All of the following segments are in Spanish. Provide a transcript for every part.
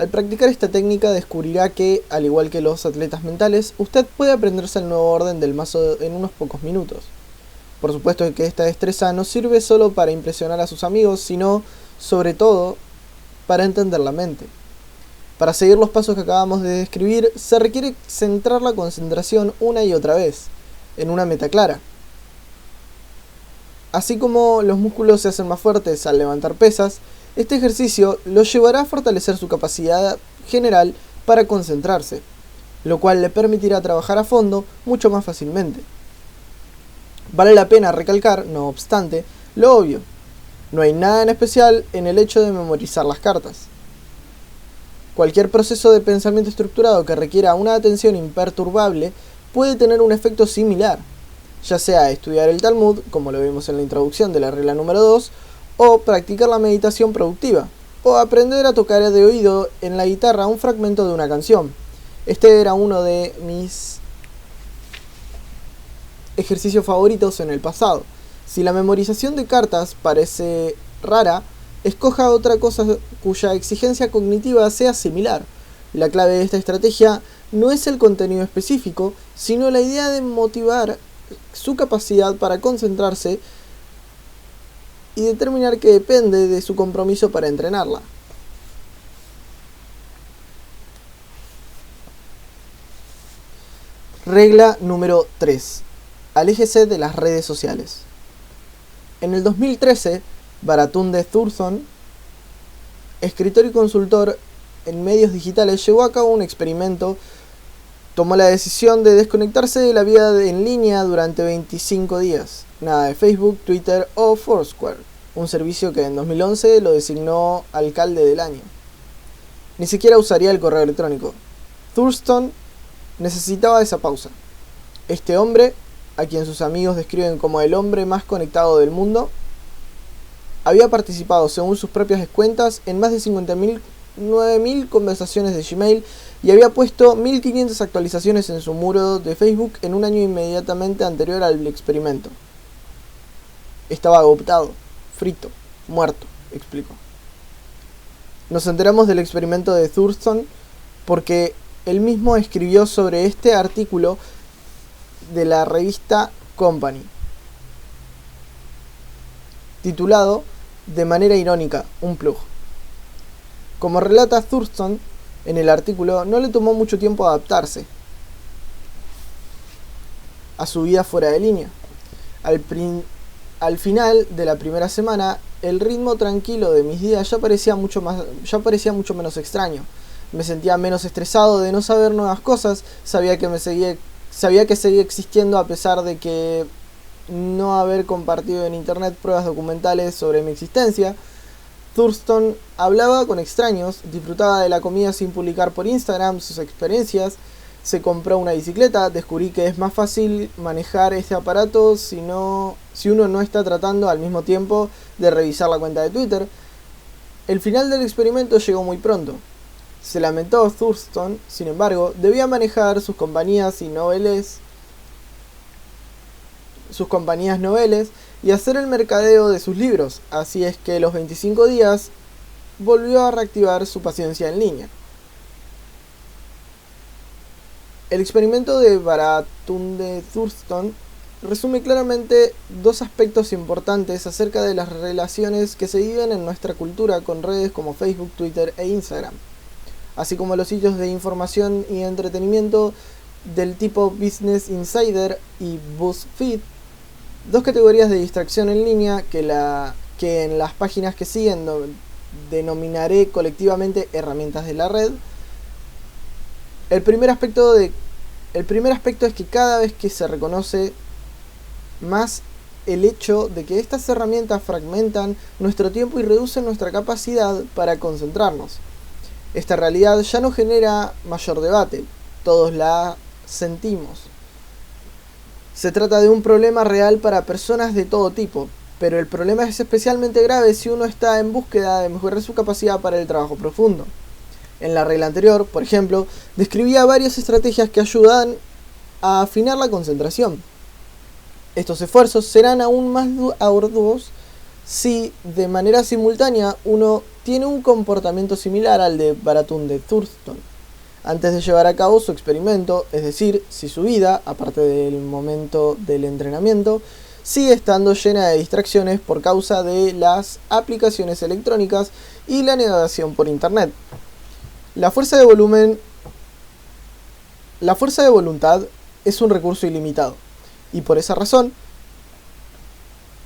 Al practicar esta técnica descubrirá que, al igual que los atletas mentales, usted puede aprenderse el nuevo orden del mazo en unos pocos minutos. Por supuesto que esta destreza no sirve solo para impresionar a sus amigos, sino, sobre todo, para entender la mente. Para seguir los pasos que acabamos de describir, se requiere centrar la concentración una y otra vez, en una meta clara. Así como los músculos se hacen más fuertes al levantar pesas, este ejercicio los llevará a fortalecer su capacidad general para concentrarse, lo cual le permitirá trabajar a fondo mucho más fácilmente. Vale la pena recalcar, no obstante, lo obvio: no hay nada en especial en el hecho de memorizar las cartas. Cualquier proceso de pensamiento estructurado que requiera una atención imperturbable puede tener un efecto similar, ya sea estudiar el Talmud, como lo vimos en la introducción de la regla número 2, o practicar la meditación productiva, o aprender a tocar de oído en la guitarra un fragmento de una canción. Este era uno de mis ejercicios favoritos en el pasado. Si la memorización de cartas parece rara, escoja otra cosa cuya exigencia cognitiva sea similar. La clave de esta estrategia no es el contenido específico, sino la idea de motivar su capacidad para concentrarse y determinar que depende de su compromiso para entrenarla. Regla número 3. Aléjese de las redes sociales. En el 2013, Baratunde Thurston, escritor y consultor en medios digitales, llevó a cabo un experimento. Tomó la decisión de desconectarse de la vida en línea durante 25 días. Nada de Facebook, Twitter o Foursquare, un servicio que en 2011 lo designó alcalde del año. Ni siquiera usaría el correo electrónico. Thurston necesitaba esa pausa. Este hombre, a quien sus amigos describen como el hombre más conectado del mundo, había participado, según sus propias cuentas, en más de 59.000 conversaciones de Gmail y había puesto 1.500 actualizaciones en su muro de Facebook en un año inmediatamente anterior al experimento. Estaba agotado, frito, muerto, explicó. Nos enteramos del experimento de Thurston porque él mismo escribió sobre este artículo de la revista Company, titulado, de manera irónica, un plug. Como relata Thurston en el artículo, no le tomó mucho tiempo adaptarse a su vida fuera de línea. Al final de la primera semana, el ritmo tranquilo de mis días ya parecía mucho menos extraño. Me sentía menos estresado de no saber nuevas cosas, sabía que seguía existiendo a pesar de que no haber compartido en internet pruebas documentales sobre mi existencia. Thurston hablaba con extraños, disfrutaba de la comida sin publicar por Instagram sus experiencias, se compró una bicicleta, descubrí que es más fácil manejar este aparato si uno no está tratando al mismo tiempo de revisar la cuenta de Twitter. El final del experimento llegó muy pronto. Se lamentó Thurston, sin embargo, debía manejar sus compañías noveles y hacer el mercadeo de sus libros, así es que los 25 días volvió a reactivar su paciencia en línea. El experimento de Baratunde Thurston resume claramente dos aspectos importantes acerca de las relaciones que se viven en nuestra cultura con redes como Facebook, Twitter e Instagram, así como los sitios de información y entretenimiento del tipo Business Insider y BuzzFeed, dos categorías de distracción en línea que en las páginas que siguen denominaré colectivamente herramientas de la red. El primer aspecto es que cada vez que se reconoce más el hecho de que estas herramientas fragmentan nuestro tiempo y reducen nuestra capacidad para concentrarnos. Esta realidad ya no genera mayor debate, todos la sentimos. Se trata de un problema real para personas de todo tipo, pero el problema es especialmente grave si uno está en búsqueda de mejorar su capacidad para el trabajo profundo. En la regla anterior, por ejemplo, describía varias estrategias que ayudan a afinar la concentración. Estos esfuerzos serán aún más arduos si de manera simultánea uno tiene un comportamiento similar al de Baratheon de Thurston antes de llevar a cabo su experimento, es decir, si su vida, aparte del momento del entrenamiento, sigue estando llena de distracciones por causa de las aplicaciones electrónicas y la navegación por internet. La fuerza de voluntad es un recurso ilimitado, y por esa razón,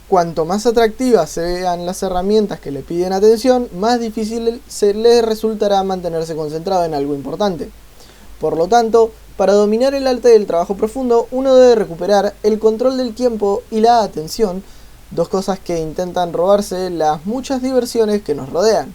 cuanto más atractivas sean las herramientas que le piden atención, más difícil se le resultará mantenerse concentrado en algo importante. Por lo tanto, para dominar el arte del trabajo profundo, uno debe recuperar el control del tiempo y la atención, dos cosas que intentan robarse las muchas diversiones que nos rodean.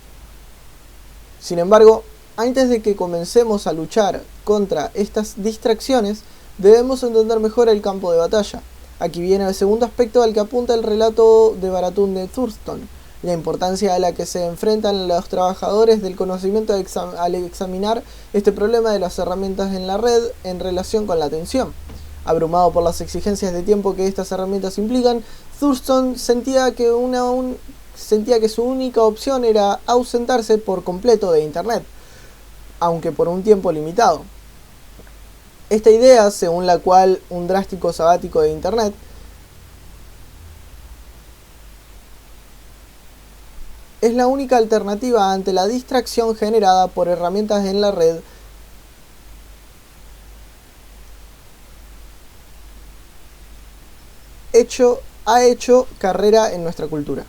Sin embargo, antes de que comencemos a luchar contra estas distracciones, debemos entender mejor el campo de batalla. Aquí viene el segundo aspecto al que apunta el relato de Baratheon de Thurston, la importancia a la que se enfrentan los trabajadores del conocimiento al examinar este problema de las herramientas en la red en relación con la atención. Abrumado por las exigencias de tiempo que estas herramientas implican, Thurston sentía que su única opción era ausentarse por completo de Internet, aunque por un tiempo limitado. Esta idea, según la cual un drástico sabático de Internet es la única alternativa ante la distracción generada por herramientas en la red, ha hecho carrera en nuestra cultura.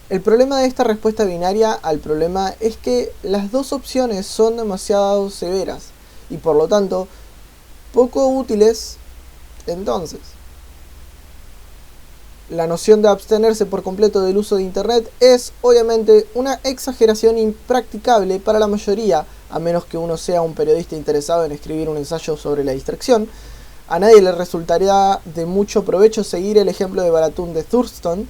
El problema de esta respuesta binaria al problema es que las dos opciones son demasiado severas y por lo tanto poco útiles. Entonces, la noción de abstenerse por completo del uso de Internet es obviamente una exageración impracticable para la mayoría, a menos que uno sea un periodista interesado en escribir un ensayo sobre la distracción. A nadie le resultaría de mucho provecho seguir el ejemplo de Baratheon de Thurston.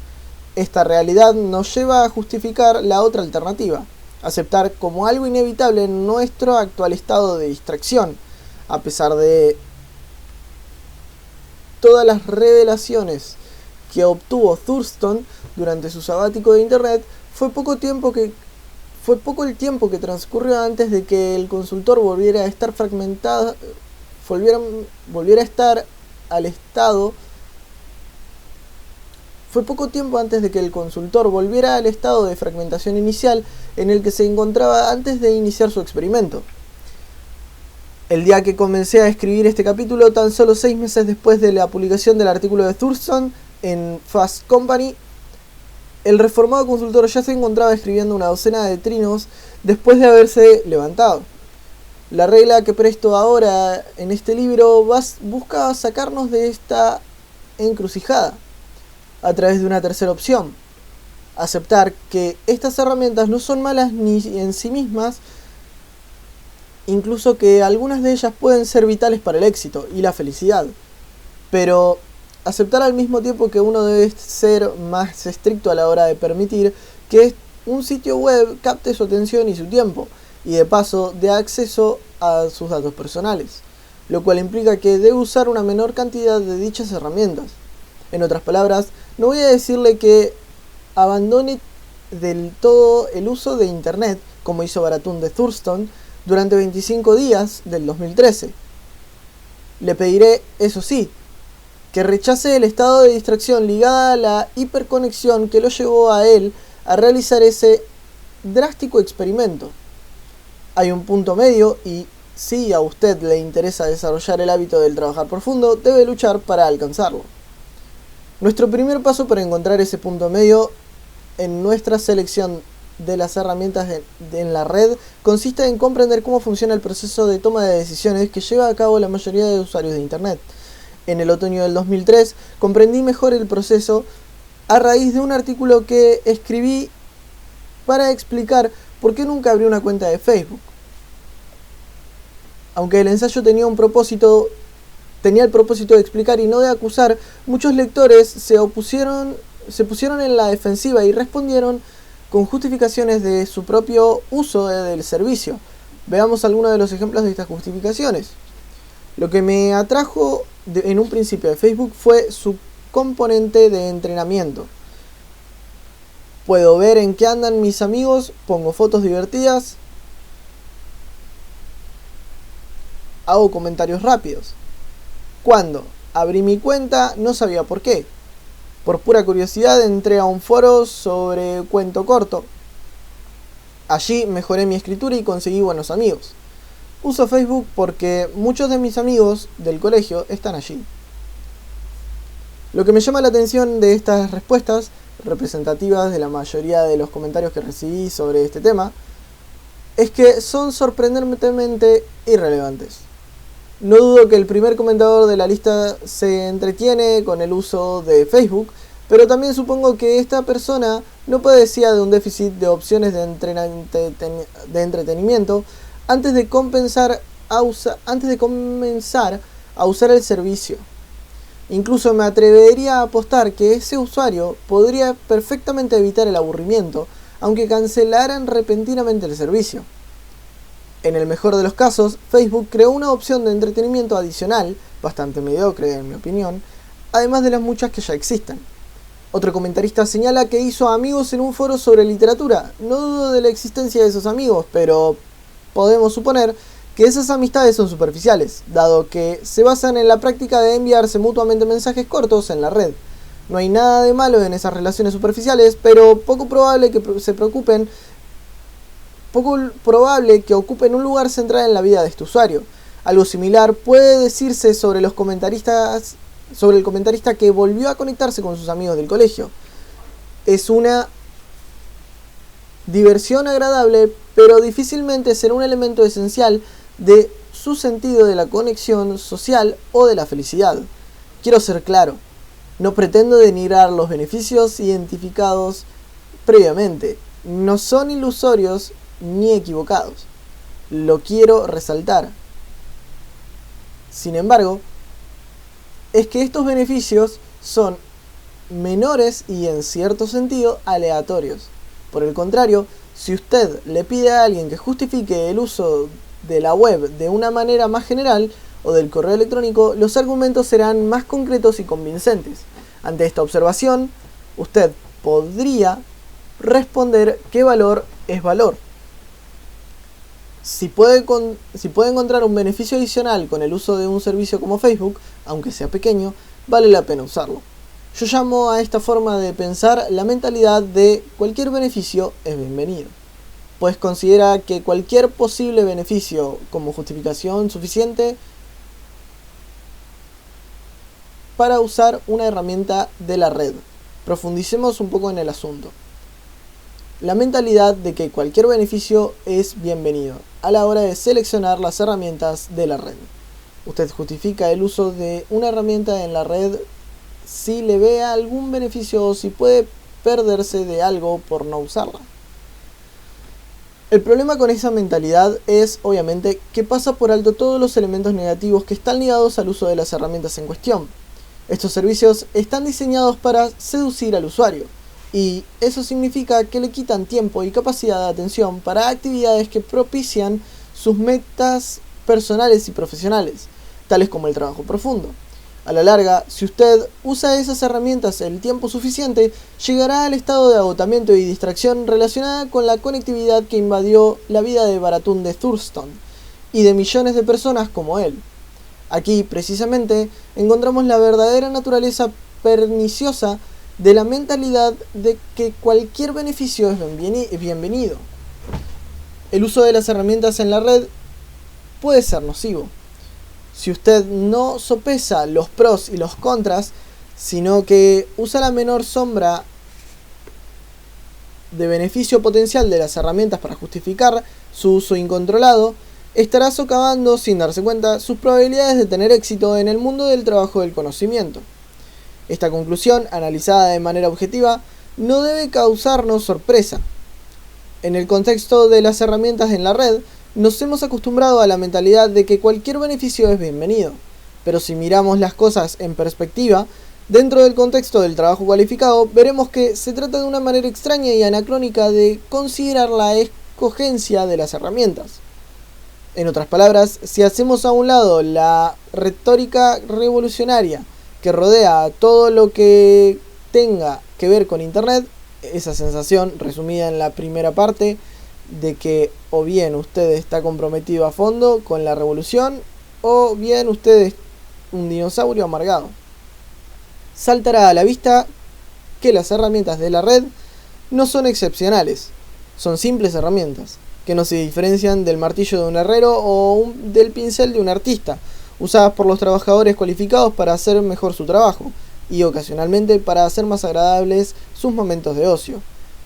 Esta realidad nos lleva a justificar la otra alternativa, aceptar como algo inevitable nuestro actual estado de distracción, a pesar de todas las revelaciones que obtuvo Thurston durante su sabático de Internet. Fue poco el tiempo que transcurrió antes de que el consultor volviera a estar fragmentado, volviera a estar al estado. Fue poco tiempo antes de que el consultor volviera al estado de fragmentación inicial en el que se encontraba antes de iniciar su experimento. El día que comencé a escribir este capítulo, tan solo 6 meses después de la publicación del artículo de Thurston en Fast Company, el reformado consultor ya se encontraba escribiendo una docena de trinos después de haberse levantado. La regla que presto ahora en este libro busca sacarnos de esta encrucijada a través de una tercera opción: aceptar que estas herramientas no son malas ni en sí mismas, incluso que algunas de ellas pueden ser vitales para el éxito y la felicidad, pero aceptar al mismo tiempo que uno debe ser más estricto a la hora de permitir que un sitio web capte su atención y su tiempo, y de paso dé acceso a sus datos personales, lo cual implica que debe usar una menor cantidad de dichas herramientas. En otras palabras, no voy a decirle que abandone del todo el uso de Internet, como hizo Baratheon de Thurston durante 25 días del 2013. Le pediré, eso sí, que rechace el estado de distracción ligada a la hiperconexión que lo llevó a él a realizar ese drástico experimento. Hay un punto medio y, si a usted le interesa desarrollar el hábito del trabajar profundo, debe luchar para alcanzarlo. Nuestro primer paso para encontrar ese punto medio en nuestra selección de las herramientas en la red consiste en comprender cómo funciona el proceso de toma de decisiones que lleva a cabo la mayoría de usuarios de Internet. En el otoño del 2003 comprendí mejor el proceso a raíz de un artículo que escribí para explicar por qué nunca abrí una cuenta de Facebook. Aunque el ensayo tenía el propósito de explicar y no de acusar, muchos lectores se pusieron en la defensiva y respondieron con justificaciones de su propio uso del servicio. Veamos algunos de los ejemplos de estas justificaciones. Lo que me atrajo en un principio de Facebook fue su componente de entrenamiento. Puedo ver en qué andan mis amigos, pongo fotos divertidas, hago comentarios rápidos. Cuando abrí mi cuenta no sabía por qué. Por pura curiosidad entré a un foro sobre cuento corto. Allí mejoré mi escritura y conseguí buenos amigos. Uso Facebook porque muchos de mis amigos del colegio están allí. Lo que me llama la atención de estas respuestas, representativas de la mayoría de los comentarios que recibí sobre este tema, es que son sorprendentemente irrelevantes. No dudo que el primer comentador de la lista se entretiene con el uso de Facebook, pero también supongo que esta persona no padecía de un déficit de opciones de entretenimiento antes de comenzar a usar el servicio. Incluso me atrevería a apostar que ese usuario podría perfectamente evitar el aburrimiento, aunque cancelaran repentinamente el servicio. En el mejor de los casos, Facebook creó una opción de entretenimiento adicional, bastante mediocre en mi opinión, además de las muchas que ya existen. Otro comentarista señala que hizo amigos en un foro sobre literatura. No dudo de la existencia de esos amigos, pero podemos suponer que esas amistades son superficiales, dado que se basan en la práctica de enviarse mutuamente mensajes cortos en la red. No hay nada de malo en esas relaciones superficiales, pero poco probable que ocupen un lugar central en la vida de este usuario. Algo similar puede decirse sobre el comentarista que volvió a conectarse con sus amigos del colegio. Es una diversión agradable, pero difícilmente será un elemento esencial de su sentido de la conexión social o de la felicidad. Quiero ser claro, no pretendo denigrar los beneficios identificados previamente. No son ilusorios ni equivocados. Lo quiero resaltar. Sin embargo, es que estos beneficios son menores y en cierto sentido aleatorios. Por el contrario, si usted le pide a alguien que justifique el uso de la web de una manera más general o del correo electrónico, los argumentos serán más concretos y convincentes. Ante esta observación, usted podría responder qué valor es valor. Si puede encontrar un beneficio adicional con el uso de un servicio como Facebook, aunque sea pequeño, vale la pena usarlo. Yo llamo a esta forma de pensar la mentalidad de cualquier beneficio es bienvenido, pues considera que cualquier posible beneficio como justificación suficiente para usar una herramienta de la red. Profundicemos un poco en el asunto. La mentalidad de que cualquier beneficio es bienvenido a la hora de seleccionar las herramientas de la red. Usted justifica el uso de una herramienta en la red si le ve algún beneficio o si puede perderse de algo por no usarla. El problema con esa mentalidad es, obviamente, que pasa por alto todos los elementos negativos que están ligados al uso de las herramientas en cuestión. Estos servicios están diseñados para seducir al usuario, y eso significa que le quitan tiempo y capacidad de atención para actividades que propician sus metas personales y profesionales, tales como el trabajo profundo. A la larga, si usted usa esas herramientas el tiempo suficiente, llegará al estado de agotamiento y distracción relacionada con la conectividad que invadió la vida de Baratheon de Thurston y de millones de personas como él. Aquí, precisamente, encontramos la verdadera naturaleza perniciosa de la mentalidad de que cualquier beneficio es bienvenido. El uso de las herramientas en la red puede ser nocivo. Si usted no sopesa los pros y los contras, sino que usa la menor sombra de beneficio potencial de las herramientas para justificar su uso incontrolado, estará socavando, sin darse cuenta, sus probabilidades de tener éxito en el mundo del trabajo del conocimiento. Esta conclusión, analizada de manera objetiva, no debe causarnos sorpresa. En el contexto de las herramientas en la red, nos hemos acostumbrado a la mentalidad de que cualquier beneficio es bienvenido, pero si miramos las cosas en perspectiva, dentro del contexto del trabajo cualificado, veremos que se trata de una manera extraña y anacrónica de considerar la escogencia de las herramientas. En otras palabras, si hacemos a un lado la retórica revolucionaria que rodea todo lo que tenga que ver con Internet, esa sensación resumida en la primera parte de que o bien usted está comprometido a fondo con la revolución o bien usted es un dinosaurio amargado. Saltará a la vista que las herramientas de la red no son excepcionales, son simples herramientas, que no se diferencian del martillo de un herrero o del pincel de un artista, usadas por los trabajadores cualificados para hacer mejor su trabajo, y ocasionalmente para hacer más agradables sus momentos de ocio.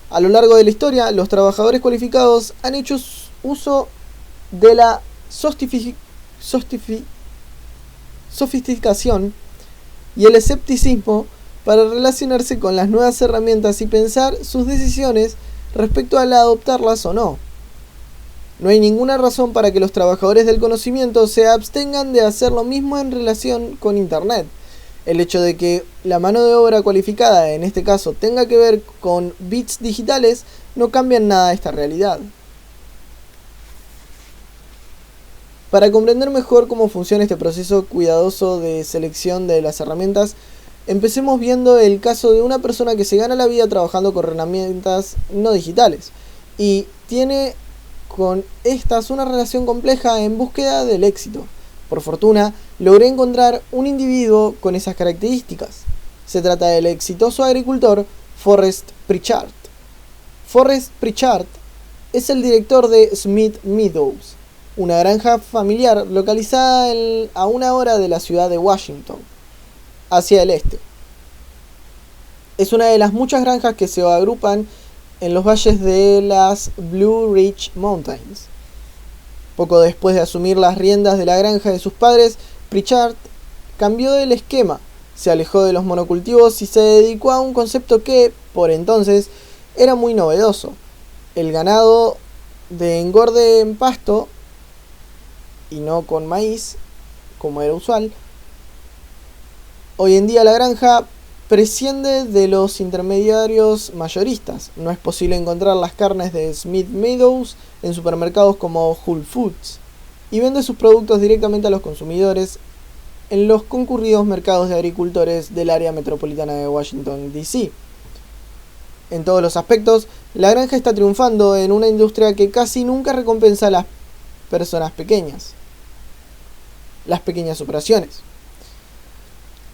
A lo largo de la historia, los trabajadores cualificados han hecho uso de la sofisticación y el escepticismo para relacionarse con las nuevas herramientas y pensar sus decisiones respecto a adoptarlas o no. No hay ninguna razón para que los trabajadores del conocimiento se abstengan de hacer lo mismo en relación con Internet. El hecho de que la mano de obra cualificada, en este caso, tenga que ver con bits digitales, no cambia en nada esta realidad. Para comprender mejor cómo funciona este proceso cuidadoso de selección de las herramientas, empecemos viendo el caso de una persona que se gana la vida trabajando con herramientas no digitales y tiene con estas una relación compleja en búsqueda del éxito. Por fortuna, logré encontrar un individuo con esas características. Se trata del exitoso agricultor Forrest Pritchard. Forrest Pritchard es el director de Smith Meadows, una granja familiar localizada a 1 hora de la ciudad de Washington, hacia el este. Es una de las muchas granjas que se agrupan en los valles de las Blue Ridge Mountains. Poco después de asumir las riendas de la granja de sus padres, Pritchard cambió el esquema, se alejó de los monocultivos y se dedicó a un concepto que, por entonces, era muy novedoso: el ganado de engorde en pasto y no con maíz, como era usual. Hoy en día la granja prescinde de los intermediarios mayoristas. No es posible encontrar las carnes de Smith Meadows en supermercados como Whole Foods, y vende sus productos directamente a los consumidores en los concurridos mercados de agricultores del área metropolitana de Washington, D.C. En todos los aspectos, la granja está triunfando en una industria que casi nunca recompensa a las personas pequeñas, las pequeñas operaciones.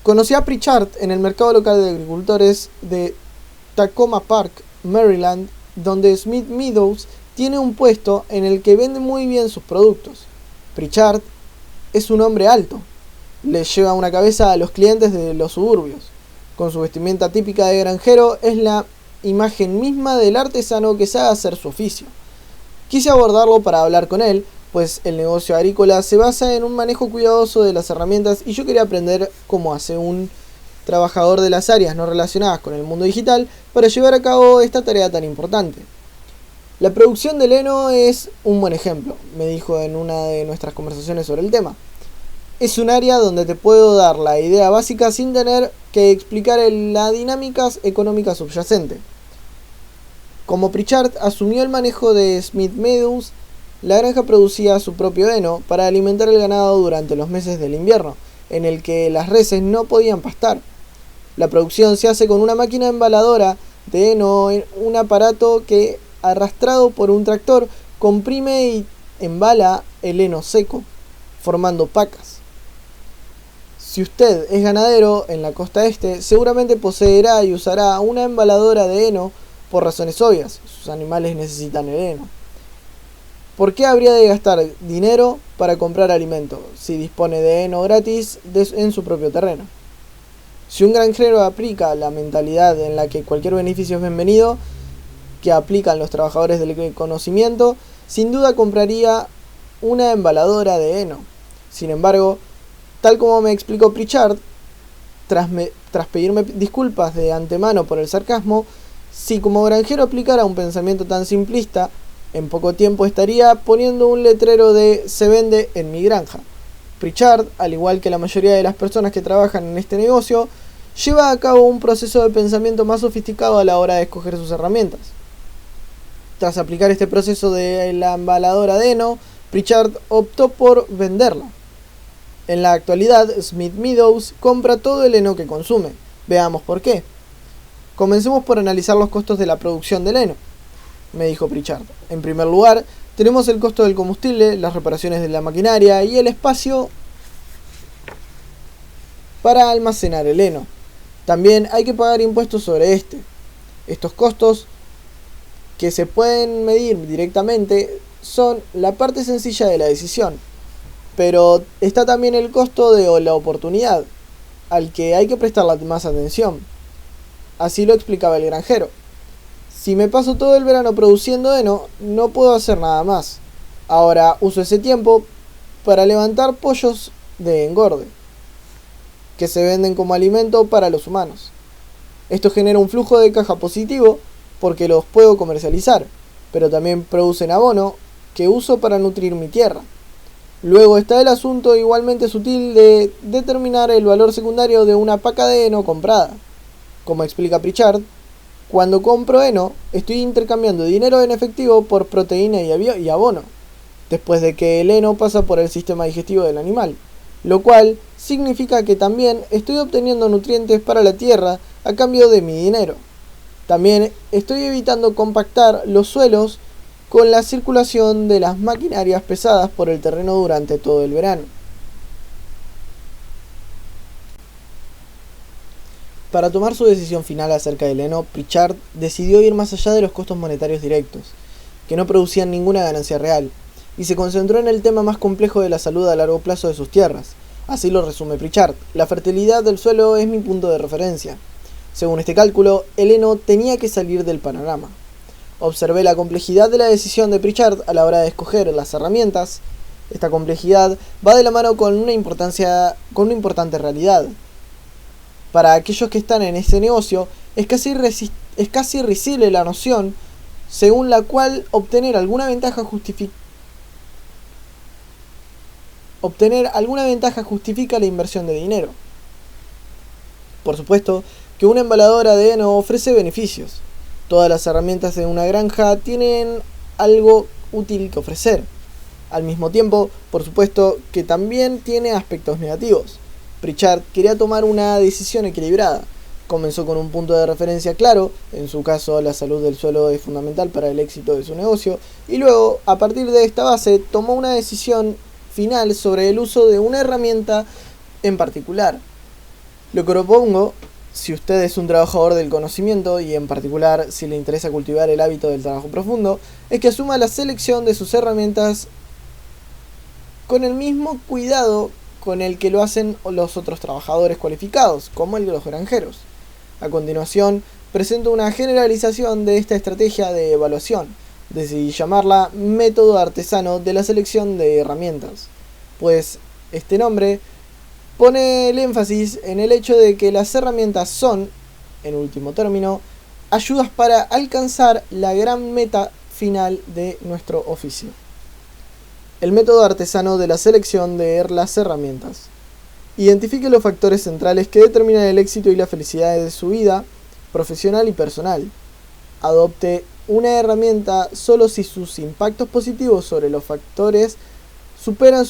Conocí a Pritchard en el mercado local de agricultores de Tacoma Park, Maryland, donde Smith Meadows tiene un puesto en el que vende muy bien sus productos. Pritchard es un hombre alto, le lleva una cabeza a los clientes de los suburbios. Con su vestimenta típica de granjero, es la imagen misma del artesano que sabe hacer su oficio. Quise abordarlo para hablar con él, pues el negocio agrícola se basa en un manejo cuidadoso de las herramientas y yo quería aprender cómo hace un trabajador de las áreas no relacionadas con el mundo digital para llevar a cabo esta tarea tan importante. La producción del heno es un buen ejemplo, me dijo en una de nuestras conversaciones sobre el tema. Es un área donde te puedo dar la idea básica sin tener que explicar la dinámica económica subyacente. Como Pritchard asumió el manejo de Smith Meadows, la granja producía su propio heno para alimentar el ganado durante los meses del invierno, en el que las reses no podían pastar. La producción se hace con una máquina embaladora de heno, un aparato que, arrastrado por un tractor, comprime y embala el heno seco, formando pacas. Si usted es ganadero en la costa este, seguramente poseerá y usará una embaladora de heno por razones obvias. Sus animales necesitan el heno. ¿Por qué habría de gastar dinero para comprar alimento si dispone de heno gratis en su propio terreno? Si un granjero aplica la mentalidad en la que cualquier beneficio es bienvenido, que aplican los trabajadores del conocimiento, sin duda compraría una embaladora de heno. Sin embargo, tal como me explicó Pritchard, tras pedirme disculpas de antemano por el sarcasmo, si como granjero aplicara un pensamiento tan simplista, en poco tiempo estaría poniendo un letrero de "se vende en mi granja". Pritchard, al igual que la mayoría de las personas que trabajan en este negocio, lleva a cabo un proceso de pensamiento más sofisticado a la hora de escoger sus herramientas. Tras aplicar este proceso de la embaladora de heno, Pritchard optó por venderla. En la actualidad, Smith Meadows compra todo el heno que consume. Veamos por qué. Comencemos por analizar los costos de la producción del heno, me dijo Pritchard. En primer lugar, tenemos el costo del combustible, las reparaciones de la maquinaria y el espacio para almacenar el heno. También hay que pagar impuestos sobre este. Estos costos, que se pueden medir directamente, son la parte sencilla de la decisión. Pero está también el costo de la oportunidad, al que hay que prestarle más atención. Así lo explicaba el granjero. Si me paso todo el verano produciendo heno, no puedo hacer nada más. Ahora uso ese tiempo para levantar pollos de engorde, que se venden como alimento para los humanos. Esto genera un flujo de caja positivo porque los puedo comercializar, pero también producen abono que uso para nutrir mi tierra. Luego está el asunto igualmente sutil de determinar el valor secundario de una paca de heno comprada. Como explica Pritchard, cuando compro heno, estoy intercambiando dinero en efectivo por proteína y abono, después de que el heno pasa por el sistema digestivo del animal, lo cual significa que también estoy obteniendo nutrientes para la tierra a cambio de mi dinero. También estoy evitando compactar los suelos con la circulación de las maquinarias pesadas por el terreno durante todo el verano. Para tomar su decisión final acerca del heno, Pritchard decidió ir más allá de los costos monetarios directos, que no producían ninguna ganancia real, y se concentró en el tema más complejo de la salud a largo plazo de sus tierras. Así lo resume Pritchard: la fertilidad del suelo es mi punto de referencia. Según este cálculo, el heno tenía que salir del panorama. Observé la complejidad de la decisión de Pritchard a la hora de escoger las herramientas. Esta complejidad va de la mano con una importante realidad. Para aquellos que están en este negocio, es casi risible la noción según la cual obtener alguna ventaja justifica la inversión de dinero. Por supuesto que una embaladora de heno ofrece beneficios. Todas las herramientas de una granja tienen algo útil que ofrecer. Al mismo tiempo, por supuesto que también tiene aspectos negativos. Pritchard quería tomar una decisión equilibrada. Comenzó con un punto de referencia claro, en su caso la salud del suelo es fundamental para el éxito de su negocio, y luego, a partir de esta base, tomó una decisión final sobre el uso de una herramienta en particular. Lo que propongo, si usted es un trabajador del conocimiento y en particular si le interesa cultivar el hábito del trabajo profundo, es que asuma la selección de sus herramientas con el mismo cuidado con el que lo hacen los otros trabajadores cualificados, como el de los granjeros. A continuación, presento una generalización de esta estrategia de evaluación. Decidí llamarla método artesano de la selección de herramientas, pues este nombre pone el énfasis en el hecho de que las herramientas son, en último término, ayudas para alcanzar la gran meta final de nuestro oficio. El método artesano de la selección de las herramientas. Identifique los factores centrales que determinan el éxito y la felicidad de su vida profesional y personal. Adopte una herramienta solo si sus impactos positivos sobre los factores superan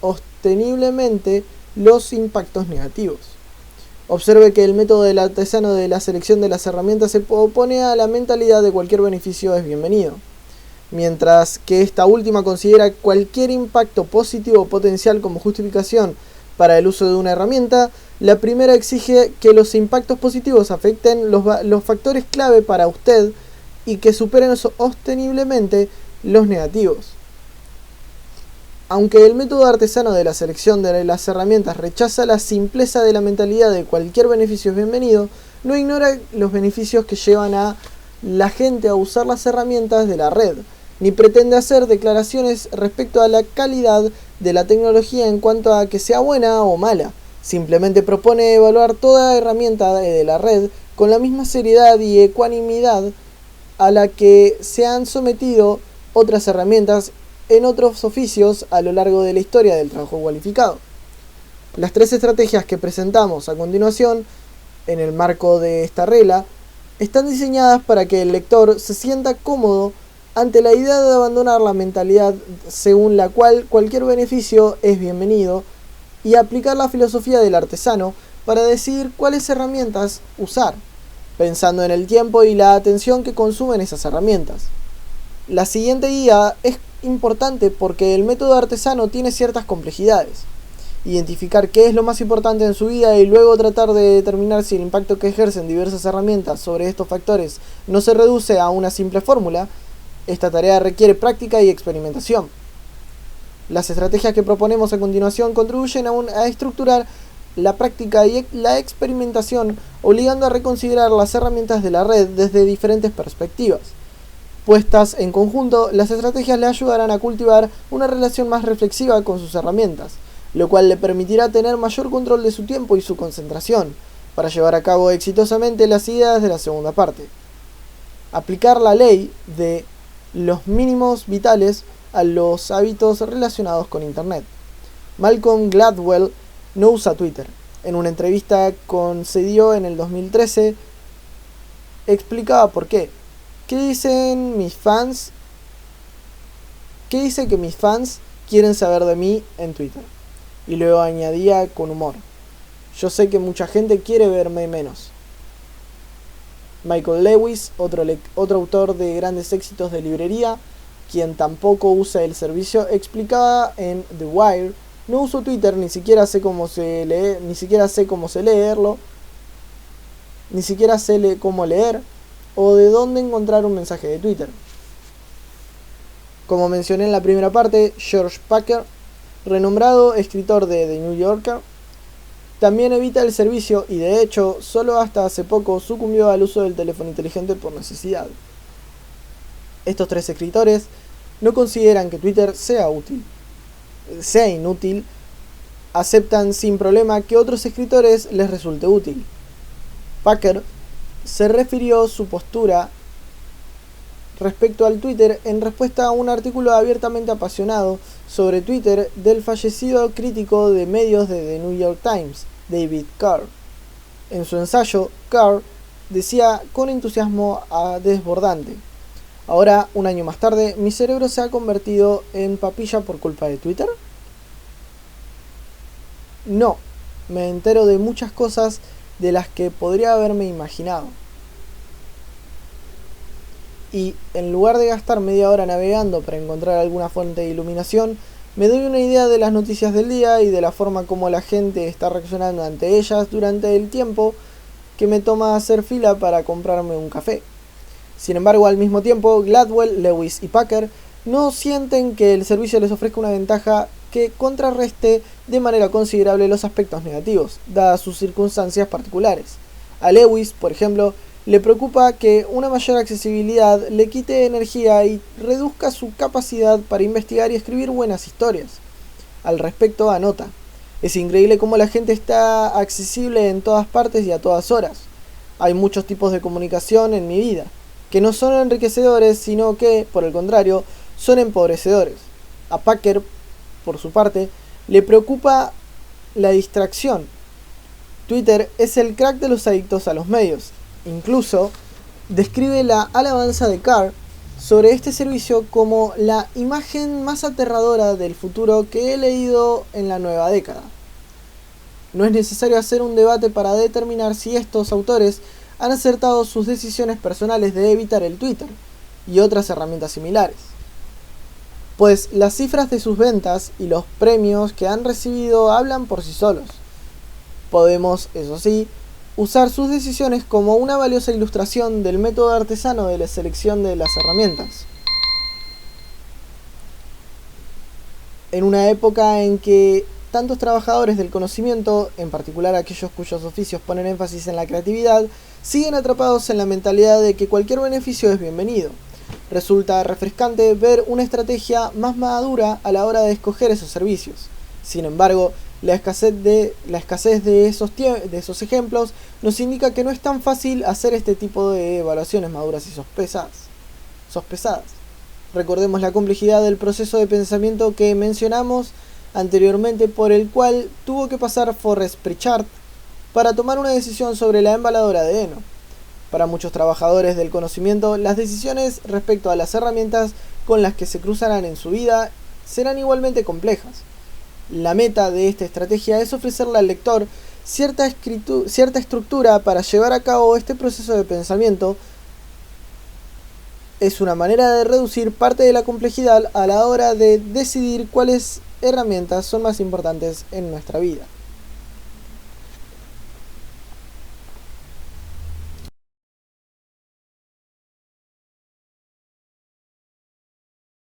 sosteniblemente los impactos negativos. Observe que el método del artesano de la selección de las herramientas se opone a la mentalidad de cualquier beneficio es bienvenido, mientras que esta última considera cualquier impacto positivo potencial como justificación para el uso de una herramienta. La primera exige que los impactos positivos afecten los factores clave para usted y que superen sosteniblemente los negativos. Aunque el método artesano de la selección de las herramientas rechaza la simpleza de la mentalidad de cualquier beneficio es bienvenido, no ignora los beneficios que llevan a la gente a usar las herramientas de la red, ni pretende hacer declaraciones respecto a la calidad de la tecnología en cuanto a que sea buena o mala. Simplemente propone evaluar toda herramienta de la red con la misma seriedad y ecuanimidad a la que se han sometido otras herramientas en otros oficios a lo largo de la historia del trabajo cualificado. Las tres estrategias que presentamos a continuación, en el marco de esta regla, están diseñadas para que el lector se sienta cómodo ante la idea de abandonar la mentalidad según la cual cualquier beneficio es bienvenido y aplicar la filosofía del artesano para decidir cuáles herramientas usar, pensando en el tiempo y la atención que consumen esas herramientas. La siguiente guía es importante porque el método artesano tiene ciertas complejidades. Identificar qué es lo más importante en su vida y luego tratar de determinar si el impacto que ejercen diversas herramientas sobre estos factores no se reduce a una simple fórmula. Esta tarea requiere práctica y experimentación. Las estrategias que proponemos a continuación contribuyen a estructurar la práctica y la experimentación, obligando a reconsiderar las herramientas de la red desde diferentes perspectivas. Puestas en conjunto, las estrategias le ayudarán a cultivar una relación más reflexiva con sus herramientas, lo cual le permitirá tener mayor control de su tiempo y su concentración, para llevar a cabo exitosamente las ideas de la segunda parte. Aplicar la ley de los mínimos vitales a los hábitos relacionados con Internet. Malcolm Gladwell no usa Twitter. En una entrevista concedió en el 2013, explicaba por qué. ¿Qué dicen mis fans? ¿Qué dice que mis fans quieren saber de mí en Twitter? Y luego añadía con humor: yo sé que mucha gente quiere verme menos. Michael Lewis, otro autor de grandes éxitos de librería, quien tampoco usa el servicio, explicaba en The Wire: no uso Twitter, ni siquiera sé cómo leerlo, ni siquiera sé cómo leer o de dónde encontrar un mensaje de Twitter. Como mencioné en la primera parte, George Packer, renombrado escritor de The New Yorker, también evita el servicio y de hecho solo hasta hace poco sucumbió al uso del teléfono inteligente por necesidad. Estos tres escritores no consideran que Twitter sea inútil, aceptan sin problema que otros escritores les resulte útil. Packer se refirió su postura respecto al Twitter en respuesta a un artículo abiertamente apasionado sobre Twitter del fallecido crítico de medios de The New York Times, David Carr. En su ensayo, Carr decía con entusiasmo desbordante: ahora, un año más tarde, mi cerebro se ha convertido en papilla por culpa de Twitter. No, me entero de muchas cosas de las que podría haberme imaginado. Y en lugar de gastar media hora navegando para encontrar alguna fuente de iluminación, me doy una idea de las noticias del día y de la forma como la gente está reaccionando ante ellas durante el tiempo que me toma hacer fila para comprarme un café. Sin embargo, al mismo tiempo, Gladwell, Lewis y Packer no sienten que el servicio les ofrezca una ventaja que contrarreste de manera considerable los aspectos negativos, dadas sus circunstancias particulares. A Lewis, por ejemplo, le preocupa que una mayor accesibilidad le quite energía y reduzca su capacidad para investigar y escribir buenas historias. Al respecto, anota: es increíble cómo la gente está accesible en todas partes y a todas horas. Hay muchos tipos de comunicación en mi vida, que no son enriquecedores, sino que, por el contrario, son empobrecedores. A Packer, por su parte, le preocupa la distracción. Twitter es el crack de los adictos a los medios. Incluso describe la alabanza de Carr sobre este servicio como la imagen más aterradora del futuro que he leído en la nueva década. No es necesario hacer un debate para determinar si estos autores han acertado sus decisiones personales de evitar el Twitter y otras herramientas similares, pues las cifras de sus ventas y los premios que han recibido hablan por sí solos. Podemos, eso sí, usar sus decisiones como una valiosa ilustración del método artesano de la selección de las herramientas. En una época en que tantos trabajadores del conocimiento, en particular aquellos cuyos oficios ponen énfasis en la creatividad, siguen atrapados en la mentalidad de que cualquier beneficio es bienvenido. Resulta refrescante ver una estrategia más madura a la hora de escoger esos servicios. Sin embargo, la escasez de esos ejemplos nos indica que no es tan fácil hacer este tipo de evaluaciones maduras y sospesadas. Recordemos la complejidad del proceso de pensamiento que mencionamos anteriormente, por el cual tuvo que pasar Forrest Pritchard para tomar una decisión sobre la embaladora de heno. Para muchos trabajadores del conocimiento, las decisiones respecto a las herramientas con las que se cruzarán en su vida serán igualmente complejas. La meta de esta estrategia es ofrecerle al lector cierta estructura para llevar a cabo este proceso de pensamiento. Es una manera de reducir parte de la complejidad a la hora de decidir cuáles herramientas son más importantes en nuestra vida.